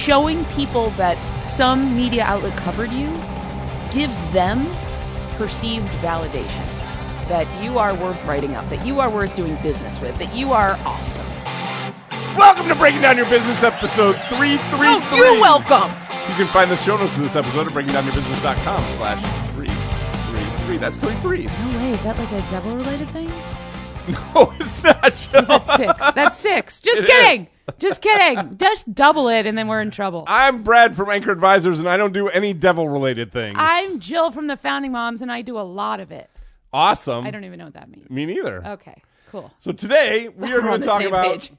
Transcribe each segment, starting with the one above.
showing people that some media outlet covered you gives them perceived validation that you are worth writing up, that you are worth doing business with, that you are awesome. Welcome to Breaking Down Your Business, episode 333. Oh, you're welcome. You can find the show notes of this episode at breakingdownyourbusiness.com/333. That's 33. No way, is that like a devil-related thing? No, it's not, Joe. Is that 6? That's 6. Just kidding. Just kidding. Just double it, and then we're in trouble. I'm Brad from Anchor Advisors, and I don't do any devil-related things. I'm Jill from the Founding Moms, and I do a lot of it. Awesome. I don't even know what that means. Me neither. Okay, cool. So today, we are going to talk about page.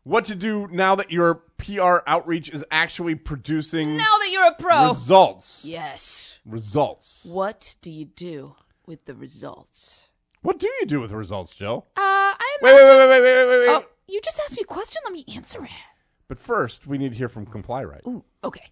what to do now that your PR outreach is actually producing Now that you're a pro. results. Yes. Results. What do you do with the results? What do you do with results, Jill? I Wait. Oh, you just asked me a question. Let me answer it. But first, we need to hear from Comply Right. Ooh, okay.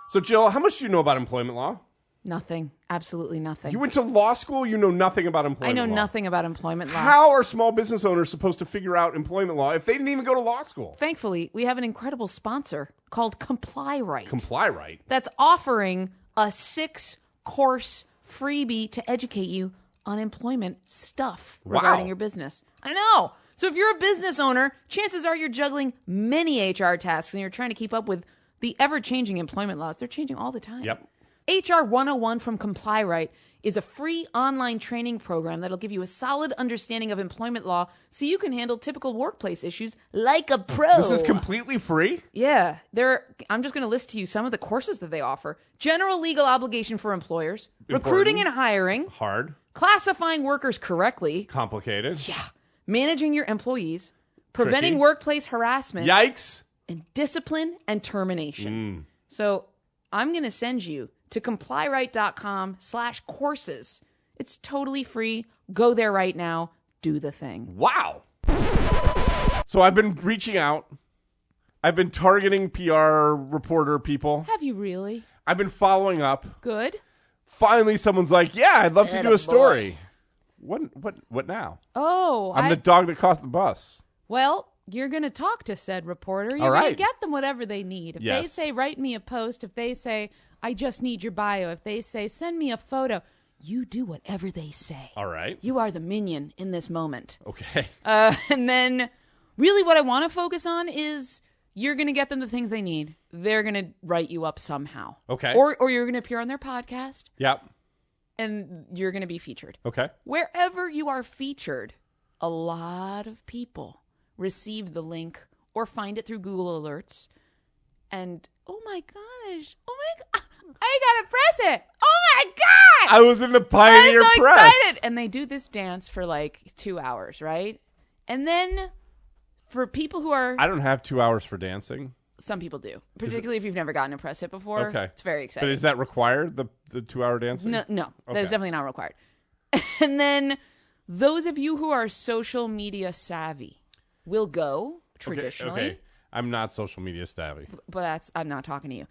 So, Jill, how much do you know about employment law? Nothing. Absolutely nothing. You went to law school, you know nothing about employment I law. know nothing about employment law. How are small business owners supposed to figure out employment law if they didn't even go to law school? Thankfully, we have an incredible sponsor called Comply Right. Comply Right? That's offering a 6-course freebie to educate you on employment stuff regarding your business. I know. So if you're a business owner, chances are you're juggling many HR tasks and you're trying to keep up with the ever-changing employment laws. They're changing all the time. Yep. HR 101 from Comply Right is a free online training program that'll give you a solid understanding of employment law so you can handle typical workplace issues like a pro. This is completely free? Yeah. I'm just going to list to you some of the courses that they offer. General legal obligation for employers. Important. Recruiting and hiring. Hard. Classifying workers correctly. Complicated. Yeah. Managing your employees. Preventing Tricky. workplace harassment. Yikes. And discipline and termination. So I'm going to send you to complyright.com/courses. It's totally free. Go there right now. Do the thing. Wow. So I've been reaching out. I've been targeting PR reporter people. Have you really? I've been following up. Good. Finally, someone's like, yeah, I'd love to do a Attaboy. story. What now? Oh, I'm the dog that caught the bus. Well, you're going to talk to said reporter. You're All going right. to get them whatever they need. If they Yes. say, write me a post, if they say, I just need your bio, if they say, send me a photo, you do whatever they say. All right. You are the minion in this moment. Okay. And then really what I want to focus on is you're going to get them the things they need. They're going to write you up somehow. Okay. Or you're going to appear on their podcast Yep. and you're going to be featured. Okay. Wherever you are featured, a lot of people receive the link or find it through Google Alerts. And, oh my gosh, I got to press it. Oh my God. I was in the Pioneer I'm so Press. excited. And they do this dance for like 2 hours, right? And then for people who are, I don't have 2 hours for dancing. some people do, particularly if you've never gotten a press hit before. Okay. It's very exciting. But is that required, the 2 hour dancing? No, Okay. that's definitely not required. And then those of you who are social media savvy will go traditionally. Okay. I'm not social media savvy. But I'm not talking to you.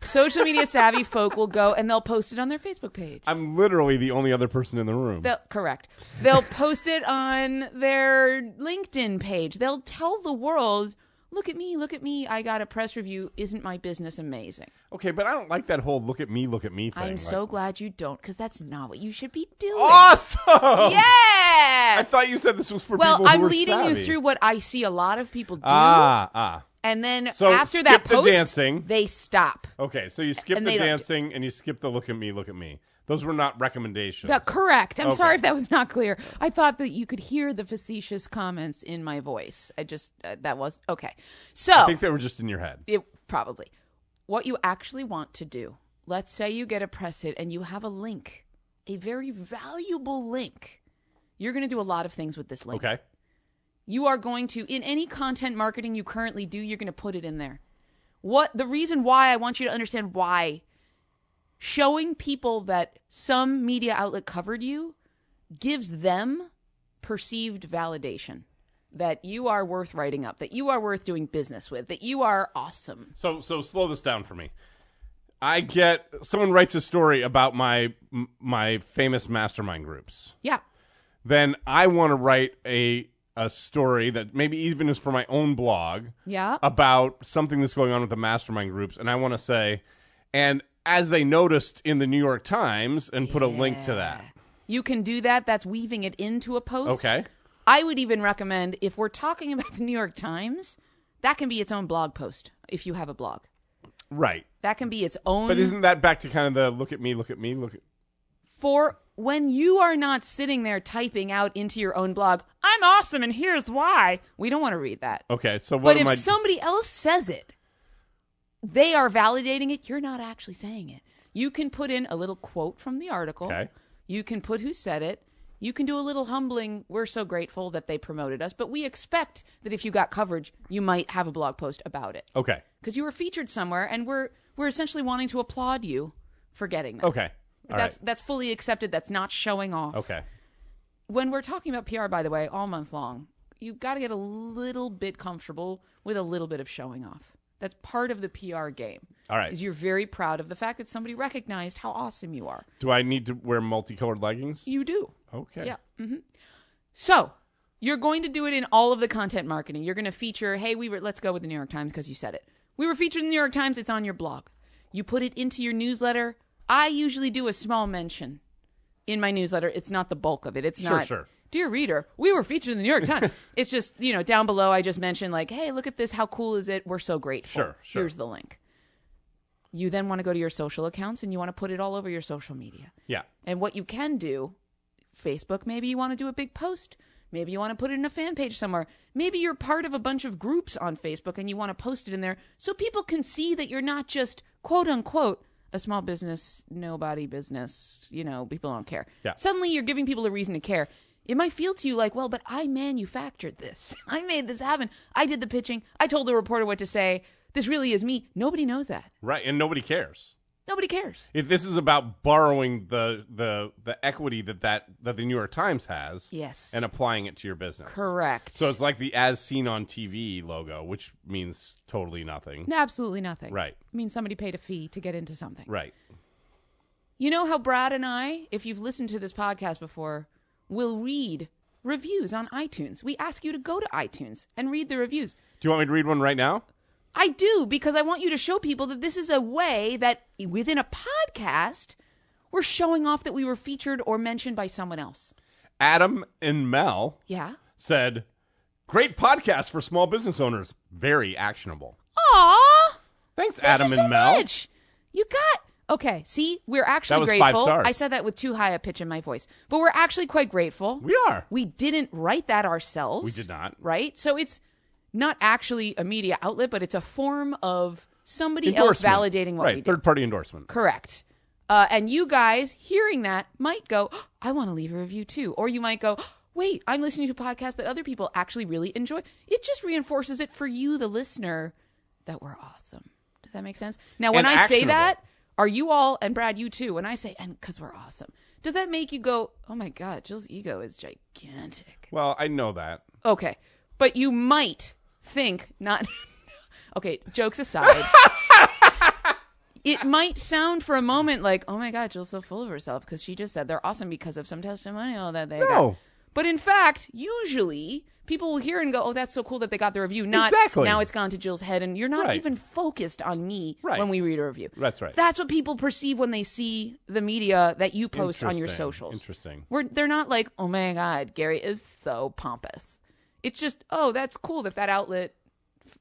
Social media savvy folk will go and they'll post it on their Facebook page. I'm literally the only other person in the room. Correct. They'll post it on their LinkedIn page. They'll tell the world, look at me. I got a press review. Isn't my business amazing? Okay, but I don't like that whole look at me thing. I'm so glad you don't, because that's not what you should be doing. Awesome! Yeah! I thought you said this was for Well, people who I'm were leading savvy. you through what I see a lot of people do. And then So after skip that the post, dancing. they stop. Okay, so you skip And the they don't dancing and you skip the look at me. Those were not recommendations. Correct. I'm Okay. sorry if that was not clear. I thought that you could hear the facetious comments in my voice. I just, that was, okay. So, I think they were just in your head. probably. What you actually want to do, let's say you get a press hit and you have a link, a very valuable link. You're going to do a lot of things with this link. Okay. You are going to, in any content marketing you currently do, you're going to put it in there. The reason why I want you to understand why showing people that some media outlet covered you gives them perceived validation that you are worth writing up, that you are worth doing business with, that you are awesome. So slow this down for me. Someone writes a story about my famous mastermind groups. Yeah. Then I want to write a a story that maybe even is for my own blog Yeah. about something that's going on with the mastermind groups, and I want to say, and as they noticed in the New York Times, and put a link to that. You can do that. That's weaving it into a post. Okay. I would even recommend, if we're talking about the New York Times, that can be its own blog post if you have a blog. Right. That can be its own. But isn't that back to kind of the look at me. For when you are not sitting there typing out into your own blog, I'm awesome and here's why. We don't want to read that. Okay, so what But am if I... somebody else says it, they are validating it. You're not actually saying it. You can put in a little quote from the article. Okay. You can put who said it. You can do a little humbling. We're so grateful that they promoted us. But we expect that if you got coverage, you might have a blog post about it. Okay. Because you were featured somewhere, and we're essentially wanting to applaud you for getting that. Okay. All right. That's fully accepted. That's not showing off. Okay. When we're talking about PR, by the way, all month long, you've got to get a little bit comfortable with a little bit of showing off. That's part of the PR game. All right. Is you're very proud of the fact that somebody recognized how awesome you are. Do I need to wear multicolored leggings? You do. Okay. Yeah. Mm-hmm. So you're going to do it in all of the content marketing. You're going to feature, hey, let's go with the New York Times because you said it. We were featured in the New York Times. It's on your blog. You put it into your newsletter. I usually do a small mention in my newsletter. It's not the bulk of it. It's not, Sure. Dear reader, we were featured in the New York Times. It's just, down below I just mentioned like, hey, look at this. How cool is it? We're so grateful. Sure. Here's the link. You then want to go to your social accounts and you want to put it all over your social media. Yeah. And what you can do, Facebook, maybe you want to do a big post. Maybe you want to put it in a fan page somewhere. Maybe you're part of a bunch of groups on Facebook and you want to post it in there so people can see that you're not just, quote unquote, a small business, nobody business, people don't care. Yeah. Suddenly you're giving people a reason to care. It might feel to you like, well, but I manufactured this. I made this happen. I did the pitching. I told the reporter what to say. This really is me. Nobody knows that. Right, and nobody cares. Nobody cares. If this is about borrowing the equity that the New York Times has, Yes, and applying it to your business. Correct. So it's like the as seen on TV logo, which means totally nothing. Absolutely nothing. Right. I mean, somebody paid a fee to get into something. Right. You know how Brad and I, if you've listened to this podcast before, will read reviews on iTunes. We ask you to go to iTunes and read the reviews. Do you want me to read one right now? I do, because I want you to show people that this is a way that within a podcast, we're showing off that we were featured or mentioned by someone else. Adam and Mel said, great podcast for small business owners. Very actionable. Aw! Thanks, Thank Adam you so and Mel. Much. You got... Okay, see, we're actually That was grateful. 5 stars. I said that with too high a pitch in my voice. But we're actually quite grateful. We are. We didn't write that ourselves. We did not. Right? So it's not actually a media outlet, but it's a form of somebody else validating what we do. Third-party endorsement. Correct. And you guys hearing that might go, oh, I want to leave a review too. Or you might go, oh, wait, I'm listening to a podcast that other people actually really enjoy. It just reinforces it for you, the listener, that we're awesome. Does that make sense? Now, when I say that, are you all, and Brad, you too, when I say, and because we're awesome, does that make you go, oh my God, Jill's ego is gigantic? Well, I know that. Okay. But you might think not. Okay, jokes aside. It might sound for a moment like, oh my God, Jill's so full of herself because she just said they're awesome because of some testimonial that they got. But in fact, usually people will hear and go, oh, that's so cool that they got the review. Not now it's gone to Jill's head and you're not even focused on me when we read a review. That's right. That's what people perceive when they see the media that you post on your socials. Interesting. They're not like, oh my God, Gary is so pompous. It's just, oh, that's cool that outlet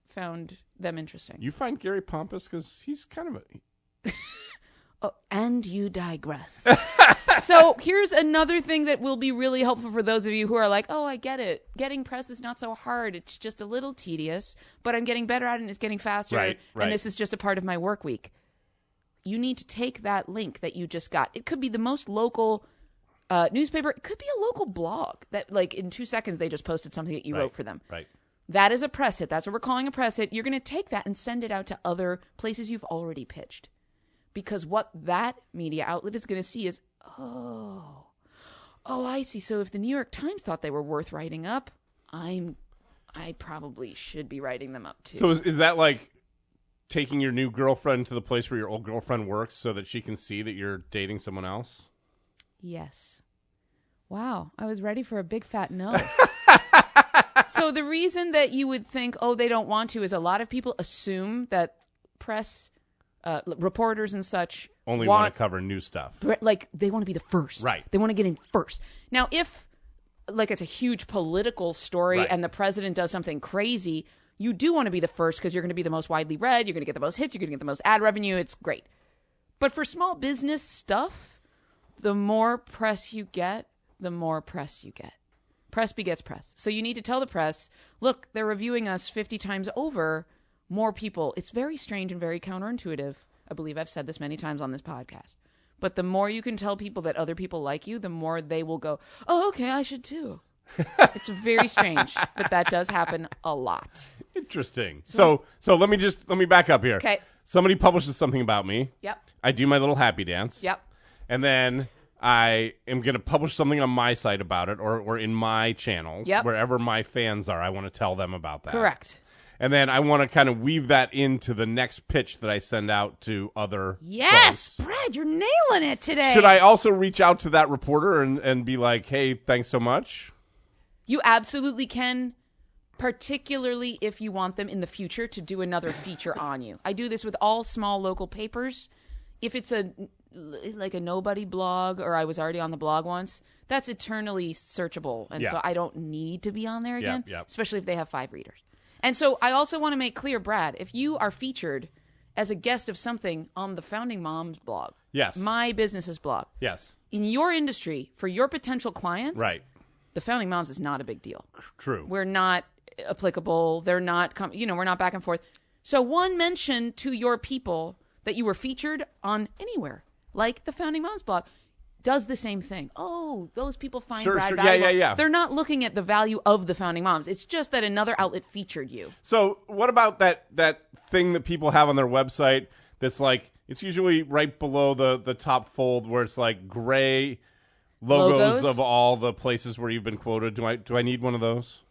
found them interesting. You find Gary pompous because he's kind of a... Oh, and you digress. So here's another thing that will be really helpful for those of you who are like, oh, I get it. Getting press is not so hard. It's just a little tedious, but I'm getting better at it and it's getting faster. Right. And this is just a part of my work week. You need to take that link that you just got. It could be the most local newspaper. It could be a local blog that like in 2 seconds they just posted something that you wrote for them. Right. That is a press hit. That's what we're calling a press hit. You're going to take that and send it out to other places you've already pitched. Because what that media outlet is going to see is, oh, I see. So if the New York Times thought they were worth writing up, I probably should be writing them up too. So is that like taking your new girlfriend to the place where your old girlfriend works so that she can see that you're dating someone else? Yes. Wow. I was ready for a big fat no. So the reason that you would think, oh, they don't want to, is a lot of people assume that press, reporters and such only want to cover new stuff. Like, they want to be the first. Right. They want to get in first. Now, if, like, it's a huge political story Right. and the president does something crazy, you do want to be the first because you're going to be the most widely read. You're going to get the most hits. You're going to get the most ad revenue. It's great. But for small business stuff, the more press you get, the more press you get. Press begets press. So you need to tell the press, look, they're reviewing us 50 times over. More people. It's very strange and very counterintuitive. I believe I've said this many times on this podcast. But the more you can tell people that other people like you, the more they will go, oh, okay, I should too. It's very strange, but that does happen a lot. Interesting. So let me back up here. Okay. Somebody publishes something about me. Yep. I do my little happy dance. Yep. And then I am going to publish something on my site about it or in my channels. Yep. Wherever my fans are, I want to tell them about that. Correct. And then I want to kind of weave that into the next pitch that I send out to other Yes, folks. Brad, you're nailing it today. Should I also reach out to that reporter and be like, hey, thanks so much? You absolutely can, particularly if you want them in the future to do another feature on you. I do this with all small local papers. If it's a nobody blog, or I was already on the blog once, that's eternally searchable. And so I don't need to be on there again, especially if they have 5 readers. And so I also want to make clear, Brad, if you are featured as a guest of something on the Founding Moms blog, yes, my business's blog, yes, in your industry, for your potential clients, right, the Founding Moms is not a big deal. True. We're not applicable. They're not, we're not back and forth. So one mention to your people that you were featured on anywhere, like the Founding Moms blog, does the same thing. Oh, those people find Brad valuable. Yeah. They're not looking at the value of the Founding Moms. It's just that another outlet featured you. So what about that thing that people have on their website that's like, it's usually right below the top fold where it's like gray logos of all the places where you've been quoted. Do I need one of those?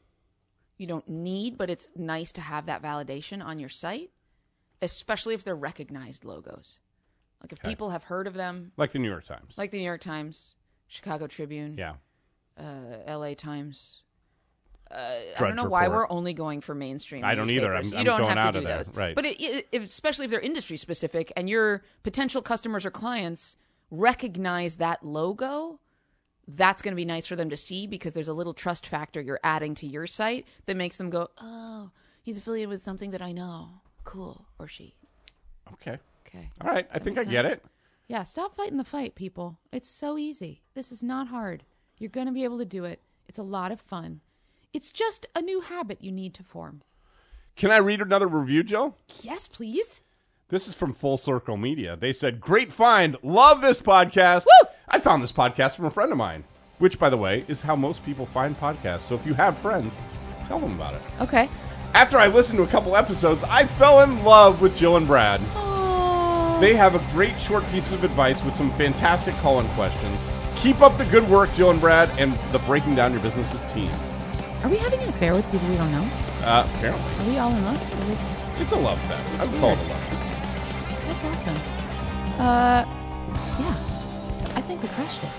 You don't need, but it's nice to have that validation on your site, especially if they're recognized logos. Like if people have heard of them. Like the New York Times. Like the New York Times, Chicago Tribune. Yeah. LA Times. I Drudge don't know why Report. we're only going for mainstream I don't either. newspapers. I'm You don't going have out to of do there. those. Right. But especially if they're industry specific and your potential customers or clients recognize that logo, that's going to be nice for them to see because there's a little trust factor you're adding to your site that makes them go, oh, he's affiliated with something that I know. Cool. Or she. Okay. Okay. All right. I think I get it. Yeah, stop fighting the fight, people. It's so easy. This is not hard. You're going to be able to do it. It's a lot of fun. It's just a new habit you need to form. Can I read another review, Jill? Yes, please. This is from Full Circle Media. They said, great find. Love this podcast. Woo! I found this podcast from a friend of mine, which, by the way, is how most people find podcasts. So if you have friends, tell them about it. Okay. After I listened to a couple episodes, I fell in love with Jill and Brad. They have a great short piece of advice with some fantastic call-in questions. Keep up the good work, Jill and Brad, and the Breaking Down Your Business's team. Are we having an affair with people we don't know? Apparently. Are we all in love? It's a love fest. I would call it a love fest. That's awesome. Yeah. So I think we crushed it.